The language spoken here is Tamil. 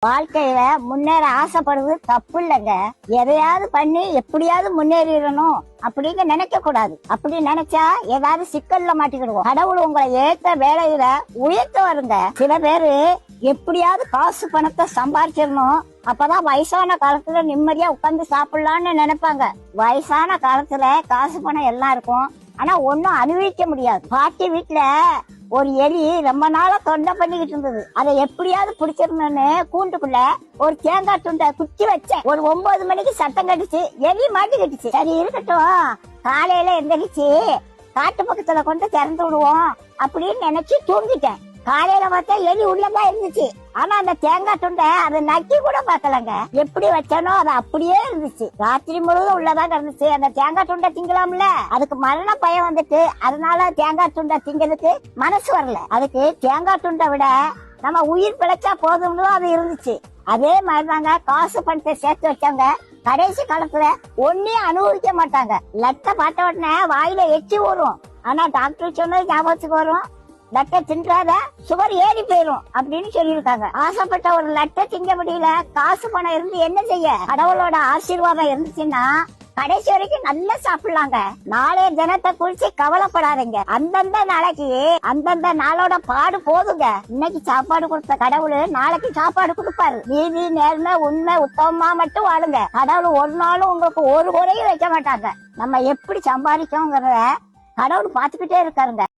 வாழ்க்கையில முன்னேற ஆசைப்படுறது தப்பு இல்லைங்க. எதையாவது பண்ணி எப்படியாவது முன்னேறிடணும் அப்படின்னு நினைக்க கூடாது. அப்படி நினைச்சா ஏதாவது சிக்கல்ல மாட்டிக்கிடுவோம். கடவுள் உங்களை ஏற்ற வேலையில உயர்த்த வருங்க. சில பேரு எப்படியாவது காசு பணத்தை சம்பாதிச்சிடணும், அப்பதான் வயசான காலத்துல நிம்மதியா உட்கார்ந்து சாப்பிடலாம்னு நினைப்பாங்க. வயசான காலத்துல காசு பணம் எல்லாம் இருக்கும், ஆனா ஒன்னும் அனுபவிக்க முடியாது. பாட்டி வீட்டுல ஒரு எலி ரொம்ப நாளா தொண்டை பண்ணிக்கிட்டு இருந்தது. அதை எப்படியாவது பிடிச்சிடணும்னு கூண்டுக்குள்ள ஒரு தேங்காய் துண்டை குத்தி வச்சேன். ஒரு 9 மணிக்கு சத்தம் கட்டுச்சு, எலி மாட்டிக்கிட்டுச்சு. சரி இருக்கட்டும், காலையில எந்திரிச்சு காட்டு பக்கத்துல கொண்டு திறந்து விடுவோம் அப்படின்னு நினைச்சு தூங்கிட்டேன். காலையில பார்த்தா எலி உள்ளதான் இருந்துச்சு. ஆனா அந்த தேங்காய் துண்டை அதை நக்கி கூட பாக்கலங்க. எப்படி வச்சானோ அது அப்படியே இருந்துச்சு. ராத்திரி முழுவதும் உள்ளதான் இருந்துச்சு. அந்த தேங்காய் துண்டை திங்கலாம்ல, அதுக்கு மரண பயம் வந்துட்டு அதனால தேங்காய் துண்டை திங்கிறதுக்கு மனசு வரல. அதுக்கு தேங்காய் துண்டை விட நம்ம உயிர் பிழைச்சா போதும்னு அது இருந்துச்சு. அதே மாதிரிதாங்க காசு பணத்தை சேர்த்து வச்சாங்க. கடைசி காலத்துல ஒன்னையும் அனுபவிக்க மாட்டாங்க. லட்டை பார்த்த உடனே வாயில எச்சி வரும், ஆனா டாக்டர் சொன்னது ஞாபகத்துக்கு வரும், லட்டை தின்றாத சுகர் ஏறி போயிரும் அப்படின்னு சொல்லியிருக்காங்க. ஆசைப்பட்ட ஒரு லட்டை திங்க முடியல, காசு பணம் இருந்து என்ன செய்ய? கடவுளோட ஆசீர்வாதம் இருந்துச்சுன்னா கடைசி வரைக்கும் நல்லா சாப்பிடலாங்க. நாளைய தினத்தை குறிச்சு கவலைப்படாதீங்க. அந்தந்த நாளைக்கு அந்தந்த நாளோட பாடு போதுங்க. இன்னைக்கு சாப்பாடு கொடுத்த கடவுள் நாளைக்கு சாப்பாடு கொடுப்பாரு. நீதி நேர்மை உண்மை உத்தமமா மட்டும் வாழுங்க. கடவுள் ஒரு நாளும் உங்களுக்கு ஒரு குறையும் வைக்க மாட்டாங்க. நம்ம எப்படி சம்பாதிக்கோங்கிறத கடவுள் பாத்துக்கிட்டே இருக்காருங்க.